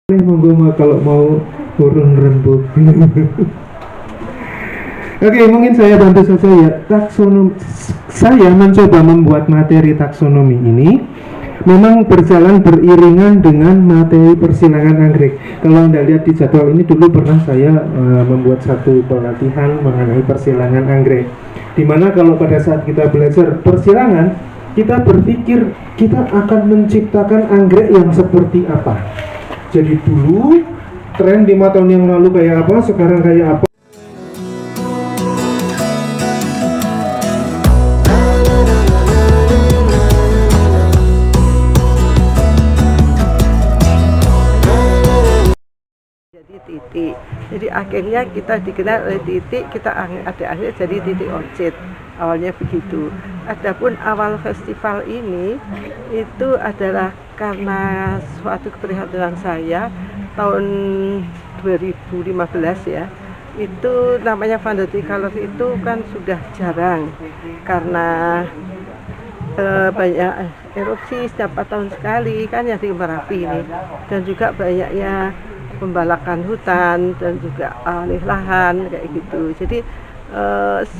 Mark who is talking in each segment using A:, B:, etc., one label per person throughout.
A: Monggo kalau mau urun rembuk. Oke, mungkin saya bantu saja ya. Saya mencoba membuat materi taksonomi ini memang berjalan beriringan dengan materi persilangan anggrek. Kalau Anda lihat di jadwal ini, dulu pernah saya membuat satu pelatihan mengenai persilangan anggrek. Dimana kalau pada saat kita belajar persilangan, kita berpikir kita akan menciptakan anggrek yang seperti apa. Jadi dulu tren 5 tahun yang lalu kayak apa, sekarang kayak apa.
B: Jadi titik. Jadi akhirnya kita dikenal oleh titik, kita ada akhirnya jadi titik orchid. Awalnya begitu. Adapun awal festival ini itu adalah karena suatu keprihatinan saya tahun 2015 ya. Itu namanya Vanity Color itu kan sudah jarang karena banyak erupsi setiap 4 tahun sekali kan ya di Merapi ini, dan juga banyaknya pembalakan hutan dan juga alih lahan kayak gitu. Jadi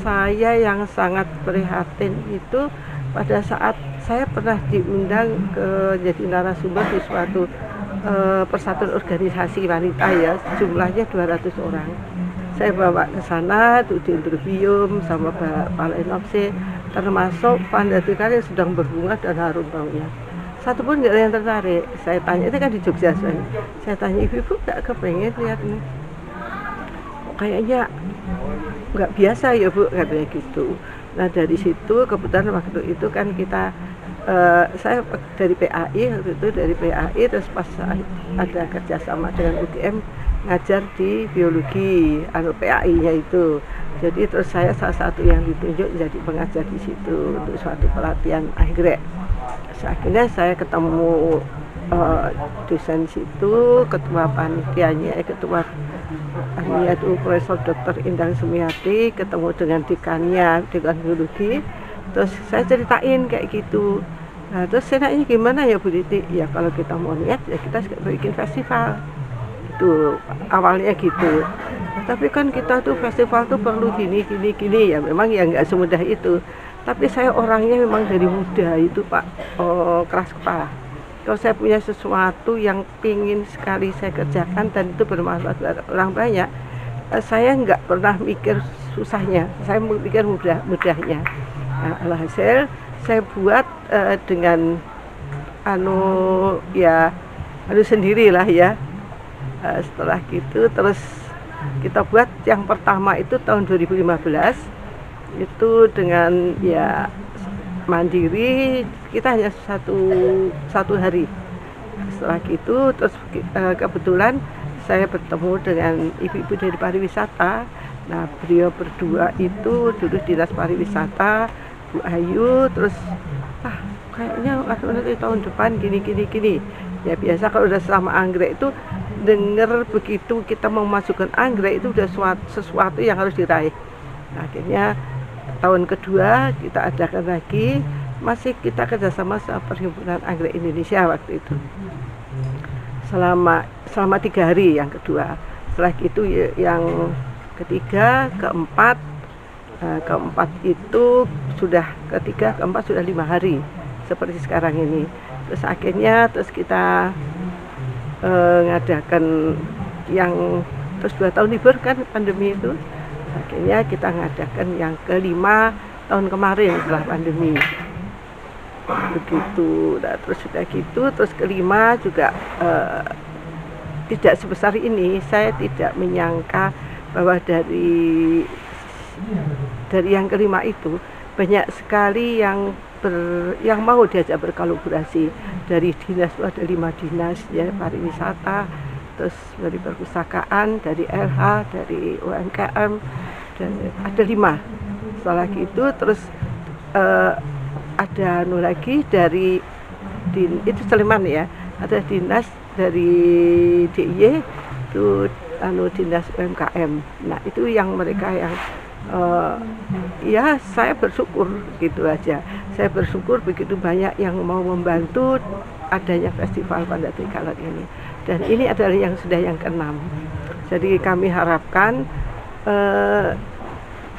B: saya yang sangat prihatin itu pada saat saya pernah diundang ke jadi narasumber di suatu persatuan organisasi wanita ya, jumlahnya 200 orang. Saya bawa ke sana untuk diinterview sama Pak Lenopse, termasuk Vandatika yang sedang berbunga dan harum baunya. Satu pun nggak ada yang tertarik. Saya tanya, itu kan di Jogja saya tanya, ibu nggak kepengen lihat nih, kayaknya nggak biasa ya bu, katanya gitu. Nah dari situ kebetulan waktu itu kan kita saya dari PAI waktu itu, dari PAI terus pas ada kerjasama dengan UGM ngajar di biologi PAI-nya itu. Jadi terus saya salah satu yang ditunjuk jadi pengajar di situ untuk suatu pelatihan anggrek. Akhirnya saya ketemu dosen situ, ketua panitianya, ketua itu Profesor Dr. Indang Sumiati, ketemu dengan dekannya, dekan biologi. Terus saya ceritain kayak gitu. Nah, terus saya nanya, gimana ya Bu Titi? Ya kalau kita mau niat ya kita bikin festival. Itu awalnya gitu. Nah, tapi kan kita tuh festival tuh perlu gini ya, memang ya nggak semudah itu. Tapi saya orangnya memang dari muda itu Pak, keras kepala. Kalau saya punya sesuatu yang pingin sekali saya kerjakan dan itu bermanfaat buat orang banyak, saya nggak pernah mikir susahnya, saya mikir mudahnya. Nah, alhasil saya buat dengan sendirilah ya. Setelah gitu terus kita buat yang pertama itu tahun 2015 itu dengan ya mandiri, kita hanya satu hari. Setelah itu terus kebetulan saya bertemu dengan ibu-ibu dari pariwisata. Nah beliau berdua itu dulu dinas pariwisata, Bu Ayu, terus kayaknya nanti tahun depan gini. Ya biasa kalau udah sama anggrek itu dengar begitu kita mau masukkan anggrek itu udah sesuatu yang harus diraih. Nah, akhirnya tahun kedua kita adakan lagi, masih kita kerjasama sama Perhimpunan Anggrek Indonesia waktu itu selama 3 hari yang kedua. Setelah itu yang ketiga, keempat itu sudah, ketiga keempat sudah 5 hari seperti sekarang ini. Terus akhirnya kita ngadakan yang terus 2 tahun libur kan pandemi itu. Akhirnya kita ngadakan yang kelima tahun kemarin setelah pandemi begitu. Nah, terus sudah gitu, terus kelima juga tidak sebesar ini. Saya tidak menyangka bahwa dari yang kelima itu banyak sekali yang mau diajak berkolaborasi. Dari dinas itu ada 5 dinas ya, pariwisata, terus dari perpustakaan, dari LH, dari UMKM, dan ada 5. Setelah gitu terus ada lagi dari itu Sleman ya, ada dinas dari DIY itu dinas UMKM. Nah itu yang mereka yang eh, ya saya bersyukur gitu aja. Saya bersyukur begitu banyak yang mau membantu adanya festival Panda Tricolor ini. Dan ini adalah yang sudah yang keenam. Jadi kami harapkan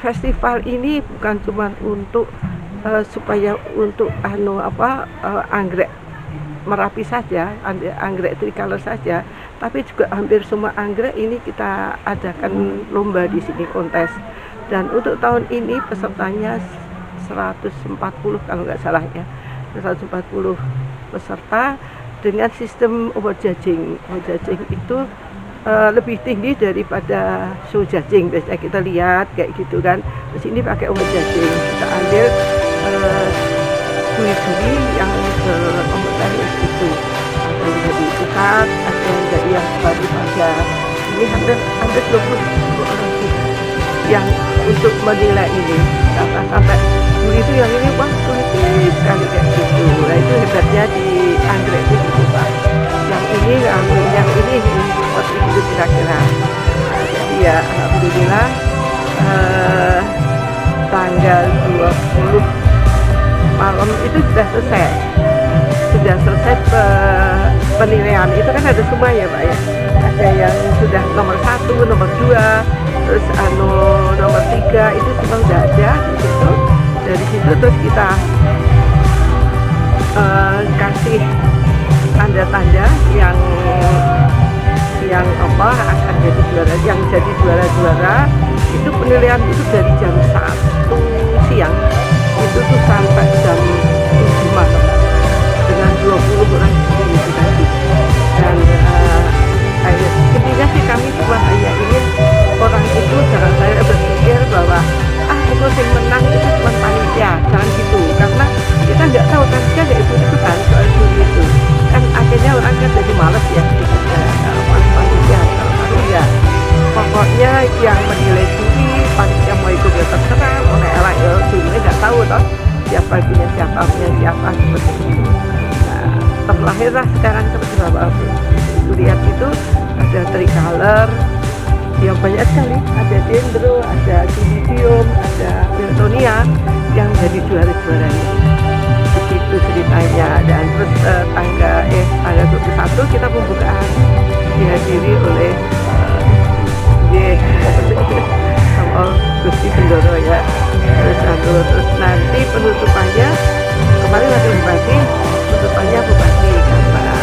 B: festival ini bukan cuma untuk supaya untuk anggrek Merapi saja, anggrek Tricolor saja, tapi juga hampir semua anggrek ini kita adakan lomba di sini, kontes. Dan untuk tahun ini pesertanya 140 kalau nggak salah ya, 140 peserta dengan sistem award judging. Award judging itu lebih tinggi daripada show judging. Biasanya kita lihat kayak gitu kan. Di sini pakai award judging. Kita ambil juri-juri yang berkompeten itu. Ada yang dari pusat, ada yang dari yang baru saja. Ini hampir 20 orang yang untuk menilai ini. Sampai juri itu yang ini wah sulit sekali kayak gitu. Nah itu hebatnya di anggrek itu gitu Pak. Yang ini seperti itu kira-kira. Nah, jadi ya alhamdulillah tanggal 20 malam itu sudah selesai penilaian. Itu kan ada semua ya Pak ya, ada yang sudah nomor 1, nomor 2, terus nomor 3 itu semua sudah ada di situ. Dari situ terus kita kasih tanda-tanda yang akan jadi juara, yang jadi juara itu penilaian itu dari jam 1 siang itu tuh sampai jam 7 malam dengan 20 orang itu tadi. Dan intinya sih kami cuma hanya ingin orang itu jangan saya berpikir bahwa pokoknya yang menang itu cuma panitia, jangan gitu, karena kita nggak tahu kan kita nggak ikut-ikutan soal juri itu kan, akhirnya orang kan jadi males ya panitia. Kalau ya pokoknya yang menilai juri, panitia mau ikut ya terserah, mau nggak elak ya jurinya nggak tahu toh siapa punya siapa seperti itu. Nah terlahirlah sekarang seperti Bapak lihat itu ada Tricolor yang banyak sekali, ada Dendro, ada Cibidium, ada Miltonia yang jadi juara-juaranya. Begitu ceritanya. Dan terus tanggal 21 kita pembukaan dihadiri oleh sama Gusti Bendoro ya. Terus nanti penutupannya kemarin ada bupati, penutupannya bupati karena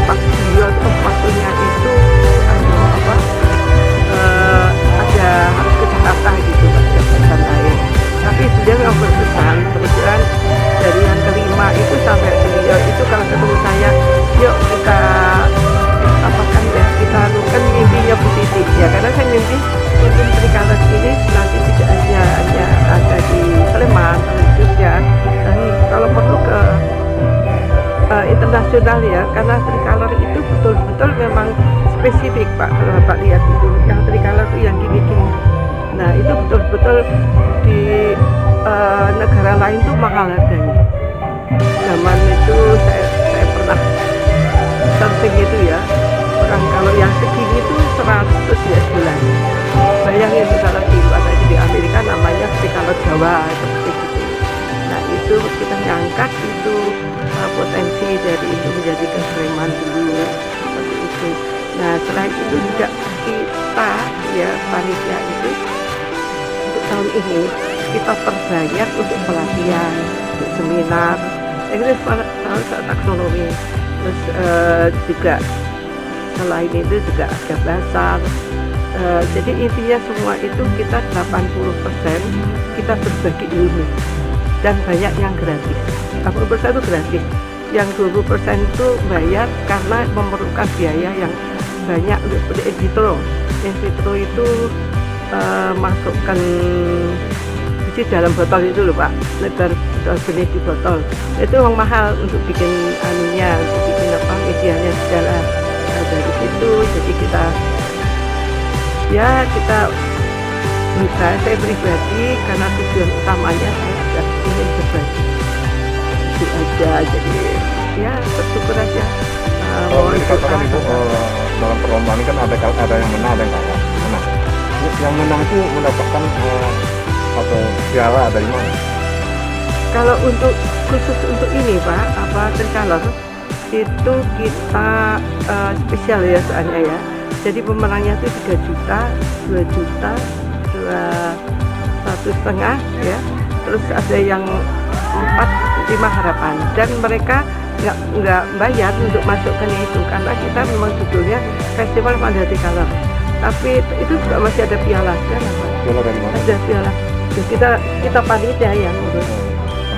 B: pas beliau waktunya itu ada harus ke Jakarta gitu jabatan lain. Tapi beliau yang berpesan kebetulan dari yang kelima itu sampai beliau itu kalau ketemu saya, yuk kita apakan ya, kita lakukan mimpinya Bu Titi ya, karena saya mimpi mungkin Tricolor ini nanti tidak hanya ada di Sleman, di Jogja, dan kalau perlu ke internasional ya, karena Tricolor itu betul-betul memang spesifik Pak. Kalau Bapak lihat itu yang Tricolor itu yang gini-gini, nah itu betul-betul di negara lain tuh mahal harganya. Zaman itu saya pernah surfing itu ya, orang kalau yang segini itu 100 ya bulan. Bayangin kalau di luar aja di Amerika namanya Tricolor Jawa seperti itu. Nah itu kita ngangkat itu potensi dari itu menjadi Sleman dulu seperti itu. Nah selain itu juga kita ya panitia itu untuk tahun ini kita perbanyak untuk pelatihan, untuk seminar, itu soal taksonomi. Terus juga selain itu juga ada basar. Jadi intinya semua itu kita 80% kita berbagi ilmu dan banyak yang gratis. 80% itu gratis, yang 20% itu bayar karena memerlukan biaya yang banyak untuk in vitro. In vitro itu masukkan biji dalam botol itu loh Pak, lebar benih di botol. Itu memang mahal untuk bikin anunya, untuk bikin medianya segala. Dari situ jadi kita bisa, saya pribadi karena tujuan utamanya saya ingin berbagi itu aja, jadi ya bersyukur aja.
C: Kalau misalkan itu dalam perlombaan ini kan ada yang menang, ada yang kalah. Nah, yang menang itu mendapatkan atau piala dari mana?
B: Kalau untuk khusus untuk ini Pak, Tricolor itu kita spesial ya soalnya ya. Jadi pemenangnya itu 3 juta, 2 juta, 1,5 ya. Terus ada yang 4, 5 harapan. Dan mereka nggak bayar untuk masuk ke itu karena kita memang judulnya Festival Panda Tricolor. Tapi itu juga masih ada piala kan?
C: Piala dari mana?
B: Ada piala. Kita panitia yang ngurus.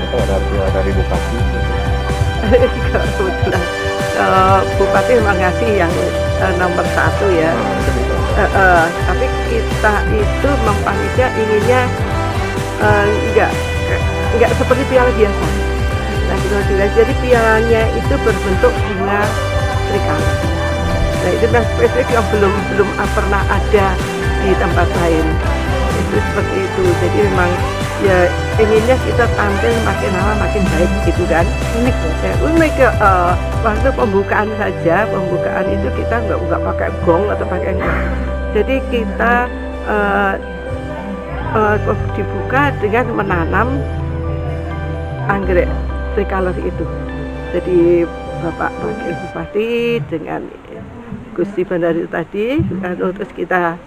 C: Atau ada piala dari bupati?
B: Kebetulan Bupati memang ngasih yang nomor 1 ya. Tapi kita itu mempanitia inginnya nggak seperti piala biasa. Nah, jadi pialanya itu berbentuk bunga tricolor. Nah, itu spesifik yang belum pernah ada di tempat lain. Itu seperti itu. Jadi memang ya inginnya kita tampil makin lama makin baik gitu kan. Unik ya. Unik ya. Waktu pembukaan saja, pembukaan itu kita nggak pakai gong atau pakai enggak. Jadi kita dibuka dengan menanam anggrek tricolor itu. Jadi Bapak Wakil Bupati dengan Gusti Bandari tadi, terus kita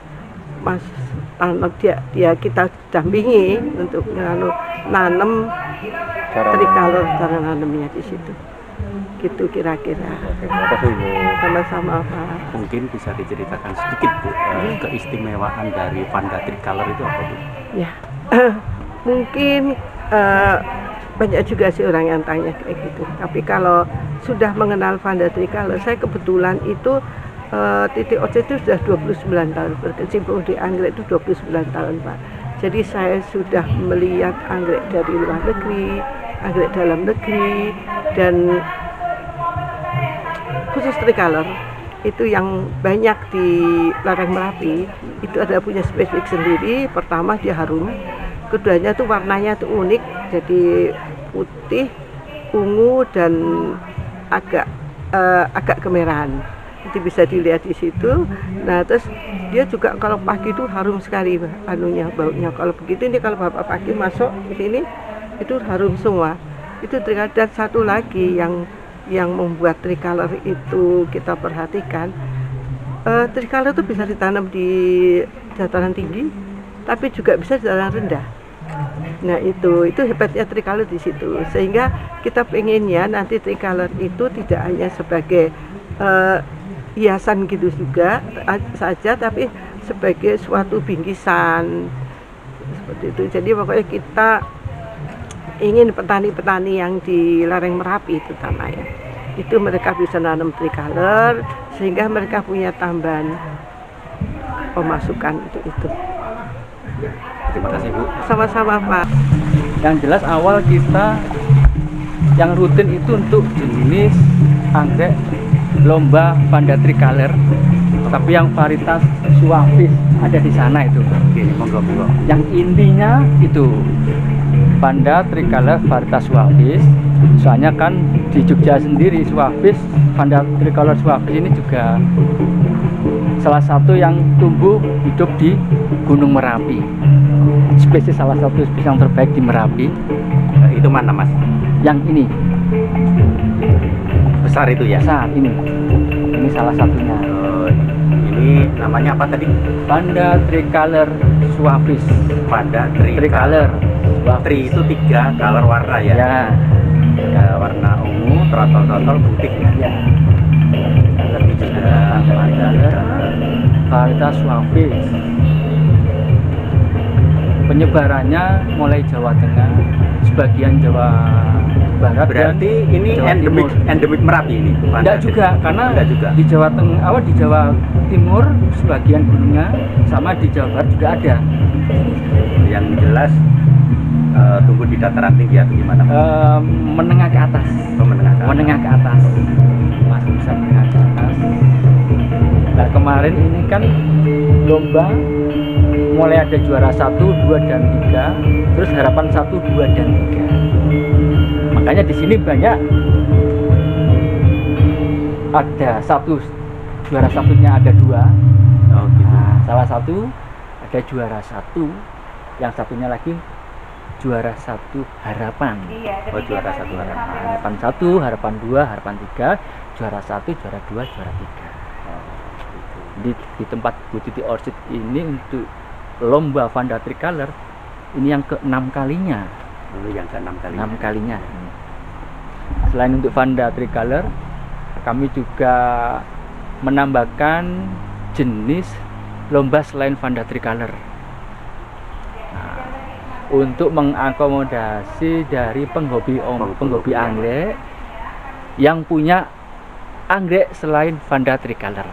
B: kita dampingi untuk nanam tricolor, cara nanamnya di situ. Gitu kira-kira. Sama-sama Pak.
D: Mungkin bisa diceritakan sedikit Bu, keistimewaan dari Panda Tricolor itu apa Bu?
B: Ya, mungkin banyak juga sih orang yang tanya kayak gitu. Tapi kalau sudah mengenal Panda Tricolor, saya kebetulan itu titik OC itu sudah 29 tahun berkecimpung di anggrek itu 29 tahun Pak. Jadi saya sudah melihat anggrek dari luar negeri, anggrek dalam negeri, dan khusus tricolor itu yang banyak di lereng Merapi itu ada punya spesifik sendiri. Pertama dia harum, keduanya tuh warnanya tuh unik, jadi putih, ungu dan agak kemerahan. Itu bisa dilihat di situ. Nah, terus dia juga kalau pagi itu harum sekali baunya. Kalau begitu ini kalau Bapak pagi masuk ke sini itu harum semua. Itu tricolor. Dan satu lagi yang membuat tricolor itu kita perhatikan, tricolor itu bisa ditanam di dataran tinggi, tapi juga bisa di dataran rendah. Nah itu hebatnya tricolor di situ. Sehingga kita pengennya nanti tricolor itu tidak hanya sebagai hiasan gitu juga saja, tapi sebagai suatu bingkisan seperti itu. Jadi pokoknya kita ingin petani-petani yang di lereng Merapi terutama ya, itu mereka bisa nanam tricolor sehingga mereka punya tambahan pemasukan untuk itu.
D: Terima kasih Bu.
B: Sama-sama Pak.
E: Yang jelas awal kita yang rutin itu untuk jenis anggrek lomba Panda Tricolor, tapi yang varietas Suavis ada di sana itu.
D: Oke, monggo.
E: Yang intinya itu Panda Tricolor varietas Suavis. Soalnya kan di Jogja sendiri Suavis, Panda Tricolor Suavis ini juga salah satu yang tumbuh hidup di Gunung Merapi. Salah satu spesies yang terbaik di Merapi.
D: Itu mana Mas?
E: Yang ini
D: Besar itu ya?
E: besar ini salah satunya.
D: Ini namanya apa tadi?
E: Panda Tricolor Suavis.
D: Panda
E: Tricolor.
D: Tri itu 3 color warna ya?
E: Ya.
D: Ada warna ungu, trotol putih ya?
E: Ya.
D: Lebih juga
E: Tricolor varietas Suavis. Penyebarannya mulai Jawa Tengah, sebagian Jawa Barat.
D: Berarti
E: dan
D: ini
E: Jawa
D: endemik Merapi ini?
E: Enggak juga, karena
D: enggak juga.
E: di Jawa Tengah, di Jawa Timur sebagian gunungnya, sama di Jawa Barat juga ada.
D: Yang jelas tumbuh di dataran tinggi atau gimana?
E: Menengah ke atas. Menengah ke atas. Masih bisa menengah ke atas. Nah, kemarin ini kan lomba mulai ada juara 1, 2, dan 3, terus harapan 1, 2, dan 3. Makanya di sini banyak ada juara satunya ada 2.
D: Oh gitu.
E: Nah, salah satu ada juara 1, yang satunya lagi juara 1 harapan.
D: Oh, juara 1 harapan.
E: Harapan 1, harapan 2, harapan 3, juara 1, juara 2, juara 3. Di tempat Bu Titi Orchid ini untuk lomba Vanda Tricolor ini yang ke-6 kalinya.
D: Oh, yang ke-6 kali.
E: 6 kalinya. Selain untuk Vanda Tricolor, kami juga menambahkan jenis lomba selain Vanda Tricolor. Nah, untuk mengakomodasi dari penghobi anggrek yang punya anggrek selain Vanda Tricolor.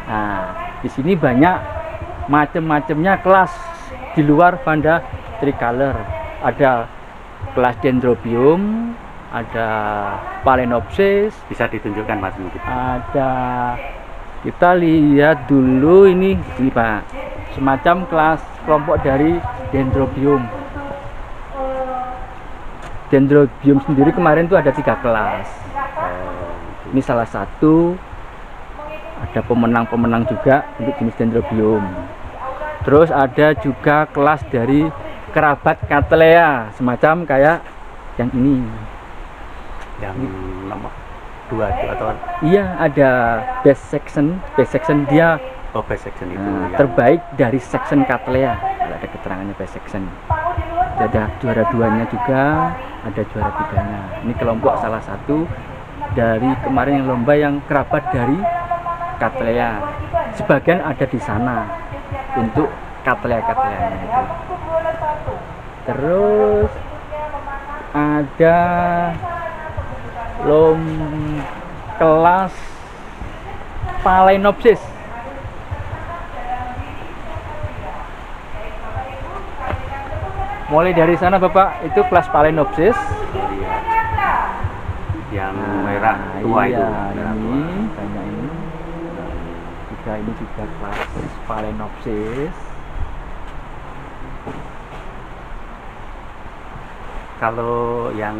E: Nah, di sini banyak macam-macamnya kelas di luar Vanda Tricolor. Ada kelas Dendrobium, ada Phalaenopsis,
D: Bisa ditunjukkan Mas mungkin.
E: ada, kita lihat dulu ini Pak, semacam kelas kelompok dari Dendrobium. Dendrobium sendiri kemarin tuh ada 3 kelas. Ini salah satu. Ada pemenang-pemenang juga untuk jenis Dendrobium. Terus ada juga kelas dari kerabat Cattleya, semacam kayak yang ini.
D: Yang nomor 2 itu atau
E: Iya, ada best section. Best section dia
D: best section itu ya.
E: terbaik dari section Cattleya. Ada keterangannya best section. Ada juara 2-nya juga, ada juara 3-nya. Ini kelompok salah satu dari kemarin yang lomba yang kerabat dari Cattleya. Sebagian ada di sana untuk Cattleya-Cattleya-nya itu. Terus ada kelas Phalaenopsis. Mulai dari sana Bapak, itu kelas Phalaenopsis.
D: Yang merah tua
E: iya,
D: itu. Merah tua.
E: ini banyak ini. Ini juga kelas Phalaenopsis.
D: Kalau yang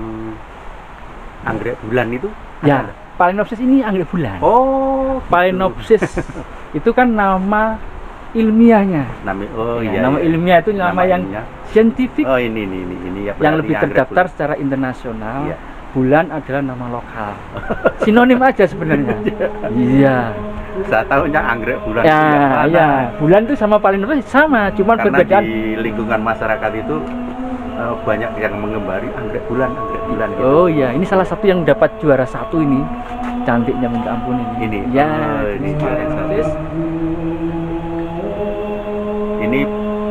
D: anggrek bulan itu
E: Ya,
D: ada?
E: Phalaenopsis ini anggrek bulan.
D: Oh,
E: Phalaenopsis itu kan nama ilmiahnya. Nama ilmiah itu nama yang saintifik
D: Oh, ini ya.
E: yang
D: berarti
E: lebih
D: anggrek
E: terdaftar
D: bulan.
E: secara internasional.
D: Iya.
E: Bulan adalah nama lokal. Sinonim aja sebenarnya. Iya.
D: Saya tahunya anggrek bulan.
E: Ya,
D: itu yang mana.
E: ya. Bulan itu sama Phalaenopsis sama, cuman
D: Karena
E: perbedaan.
D: di lingkungan masyarakat itu banyak yang mengembari anggrek bulan gitu.
E: Oh iya, ini salah satu yang dapat juara 1 ini. Cantiknya minta ampun ini.
D: Ini.
E: Ya,
D: Oh, ini
E: ini
D: juara
E: Phalaenopsis.
D: Ini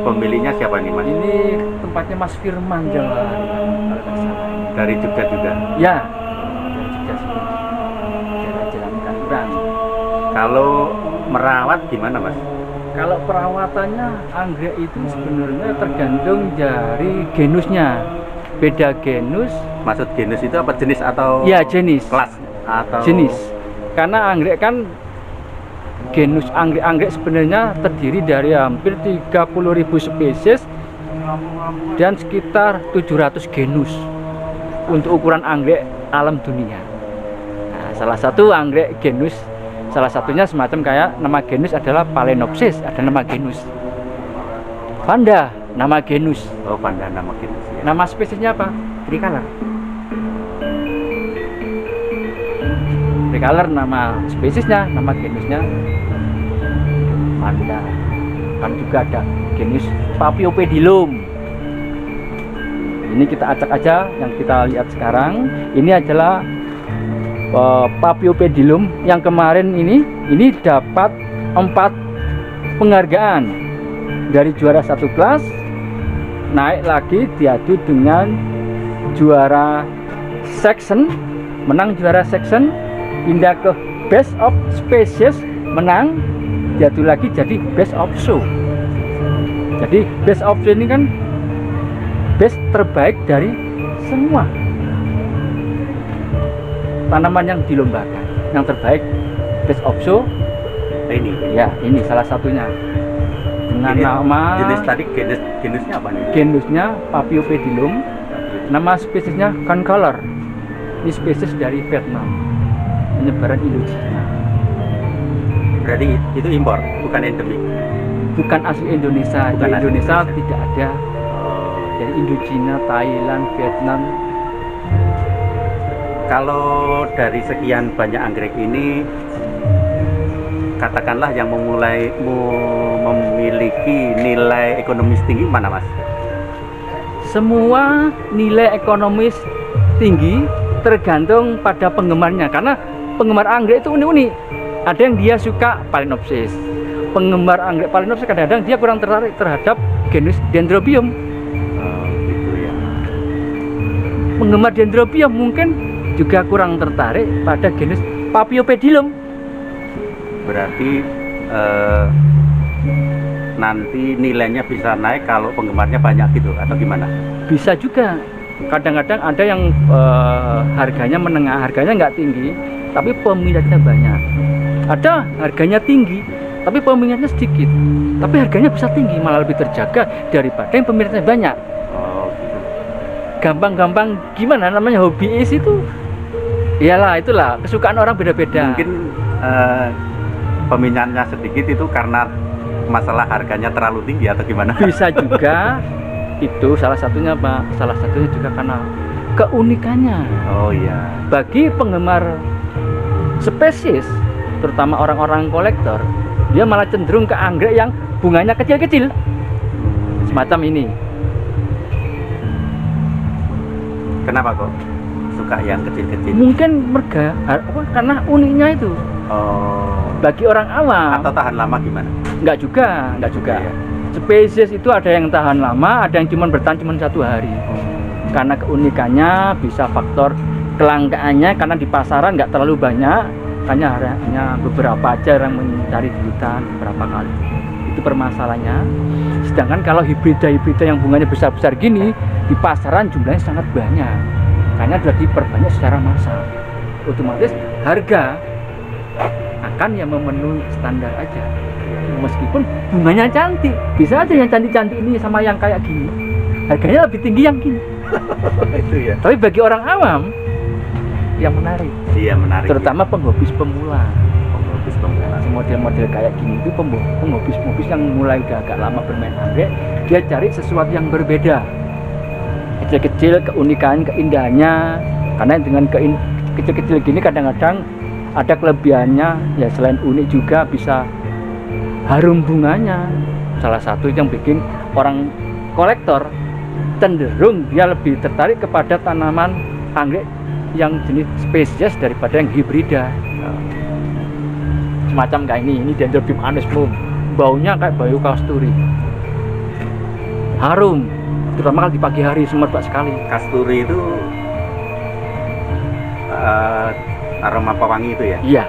D: pemiliknya siapa nih Mas?
E: Ini tempatnya Mas Firman Jawa.
D: Dari Jogja juga.
E: Ya. Dari Jogja sini. Daerah Jalan Kanduran.
D: Kalau merawat gimana Mas?
E: Kalau perawatannya anggrek itu sebenarnya tergantung dari genusnya. Beda genus,
D: Maksud genus itu apa, jenis atau
E: ya jenis.
D: kelas atau
E: Jenis. Karena anggrek kan genus anggrek sebenarnya terdiri dari hampir 30.000 spesies dan sekitar 700 genus untuk ukuran anggrek alam dunia. Nah, salah satu anggrek genus, salah satunya semacam kayak nama genus adalah Phalaenopsis, ada nama genus. Vanda, nama genus.
D: Oh, Vanda nama genus ya.
E: Nama spesiesnya apa? Tricolor. Tricolor nama spesiesnya, nama genusnya Vanda. Kan juga ada genus Paphiopedilum. Ini kita acak aja yang kita lihat sekarang. Ini adalah Paphiopedilum yang kemarin ini dapat 4 penghargaan dari juara 1 kelas, naik lagi diadu dengan juara section, menang juara section, pindah ke best of species, menang, diadu lagi jadi best of show. Jadi best of show ini kan best terbaik dari semua tanaman yang dilombakan. Yang terbaik best of show
D: Ini.
E: ya, ini salah satunya dengan
D: Ini
E: nama
D: jenis tadi genusnya apa nih?
E: genusnya Paphiopedilum, nama spesiesnya Concolor. Ini spesies dari Vietnam, penyebaran Indochina.
D: Berarti itu impor, bukan endemik.
E: bukan asli Indonesia. Di
D: Bukan asli
E: Indonesia
D: Indonesia.
E: tidak ada. Dari Indochina, Thailand, Vietnam.
D: Kalau dari sekian banyak anggrek ini, katakanlah yang memiliki nilai ekonomis tinggi mana, Mas?
E: Semua nilai ekonomis tinggi tergantung pada penggemarnya, karena penggemar anggrek itu unik-unik. Ada yang dia suka Phalaenopsis. Penggemar anggrek Phalaenopsis kadang-kadang dia kurang tertarik terhadap genus Dendrobium.
D: Gitu ya.
E: Penggemar Dendrobium mungkin juga kurang tertarik pada genus Paphiopedilum.
D: Berarti nanti nilainya bisa naik kalau penggemarnya banyak gitu atau gimana?
E: Bisa juga. Kadang-kadang ada yang harganya menengah, harganya nggak tinggi, tapi peminatnya banyak. Ada harganya tinggi, tapi peminatnya sedikit, tapi harganya bisa tinggi, malah lebih terjaga daripada yang peminatnya banyak.
D: Oh, gitu.
E: Gampang-gampang gimana namanya, hobiis itu? Iyalah, itulah kesukaan orang beda-beda.
D: Mungkin peminatnya sedikit itu karena masalah harganya terlalu tinggi atau gimana?
E: Bisa juga itu salah satunya, Pak. Salah satunya juga karena keunikannya.
D: Oh iya.
E: Bagi penggemar spesies, terutama orang-orang kolektor, dia malah cenderung ke anggrek yang bunganya kecil-kecil, semacam ini.
D: Kenapa kok suka yang kecil-kecil?
E: Mungkin karena uniknya itu.
D: Oh.
E: Bagi orang awam,
D: Atau tahan lama gimana?
E: enggak juga.
D: Iya.
E: Spesies itu ada yang tahan lama, ada yang cuma bertahan cuma 1 hari. Karena keunikannya, bisa faktor kelangkaannya, karena di pasaran nggak terlalu banyak, hanya beberapa aja yang mencari di hutan beberapa kali. Itu permasalahannya. Sedangkan kalau hibrida yang bunganya besar-besar gini, di pasaran jumlahnya sangat banyak, karena sudah diperbanyak secara massal. Otomatis harga akan yang memenuhi standar aja. Meskipun bunganya cantik, bisa aja yang cantik-cantik ini sama yang kayak gini harganya lebih tinggi yang gini.
D: Itu ya.
E: Tapi bagi orang awam yang menarik,
D: Iya, menarik.
E: terutama penghobis pemula.
D: Pengurus pemula.
E: Model-model kayak gini itu penghobis yang mulai agak lama bermain anggrek, dia cari sesuatu yang berbeda, kecil-kecil, keunikan, keindahannya. Karena dengan kecil-kecil gini kadang-kadang ada kelebihannya, ya selain unik juga bisa harum bunganya. Salah satu yang bikin orang kolektor cenderung dia lebih tertarik kepada tanaman anggrek yang jenis spesies daripada yang hibrida. Semacam kayak ini Dendrobium anismum, baunya kayak bau kasturi, harum, terutama kalau di pagi hari semerbak sekali.
D: Kasturi itu aroma pewangi itu ya?
E: Iya,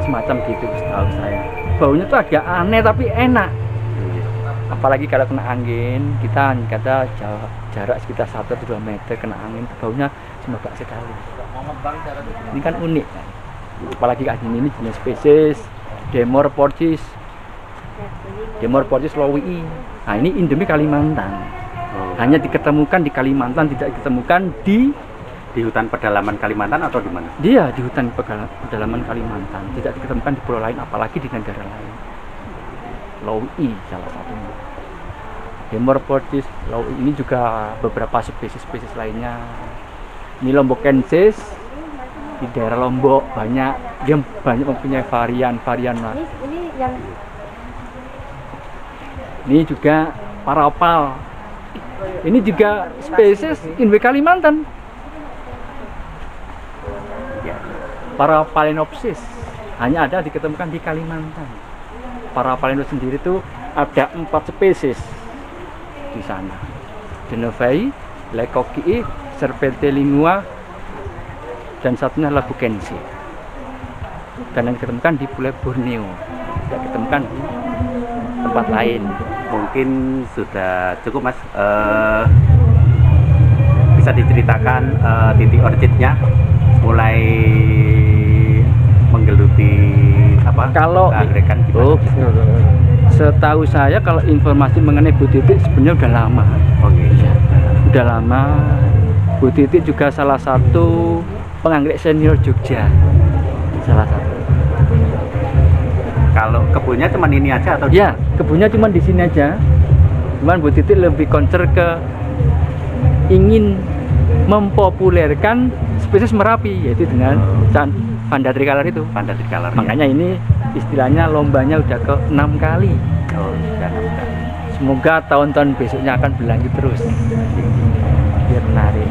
E: semacam gitu setahu saya. Baunya tuh agak aneh tapi enak. Apalagi kalau kena angin, kita kata jarak sekitar 1-2 meter kena angin, baunya semerbak sekali. Ini kan unik. Apalagi kayak gini, ini jenis spesies Demorphorchis lowii. Nah, ini endemik Kalimantan. Hanya diketemukan di Kalimantan, tidak ditemukan di
D: Hutan pedalaman Kalimantan atau di mana?
E: dia di hutan pedalaman Kalimantan, tidak ditemukan di pulau lain, apalagi di negara lain. Lowii salah satunya. Demorphorchis lowii ini juga beberapa spesies lainnya. Ini Lombokkensis di daerah Lombok banyak, dia banyak mempunyai varian mas.
B: Ini yang
E: Ini juga Paraopal. Ini juga spesies endemik Kalimantan. Paraophalenopsis hanya ada diketemukan di Kalimantan. Paraophalenopsis sendiri itu ada 4 spesies di sana. Genovei, Lecoqui, Serpentelingua, dan satunya Labukensi. Dan yang ditemukan di Pulau Borneo, tidak ditemukan di tempat lain.
D: Mungkin sudah cukup, Mas. Bisa diceritakan titik orchidnya mulai menggeluti apa?
E: Kalau
D: keangrekan gimana?
E: Setahu saya kalau informasi mengenai Bu Titik sebenarnya udah lama.
D: Oke.
E: Udah lama. Bu Titik juga salah satu penganggrek senior Jogja. Salah satu.
D: kebunnya cuma ini aja atau?
E: Ya, kebunnya cuma di sini aja. Cuman Bu Titi lebih concern ke ingin mempopulerkan spesies Merapi, yaitu dengan Vanda tricolor itu.
D: Vanda tricolor.
E: Makanya ini istilahnya lombanya udah ke 6 kali.
D: Oh, sudah 6 kali.
E: Semoga tahun-tahun besoknya akan berlanjut terus biar menarik.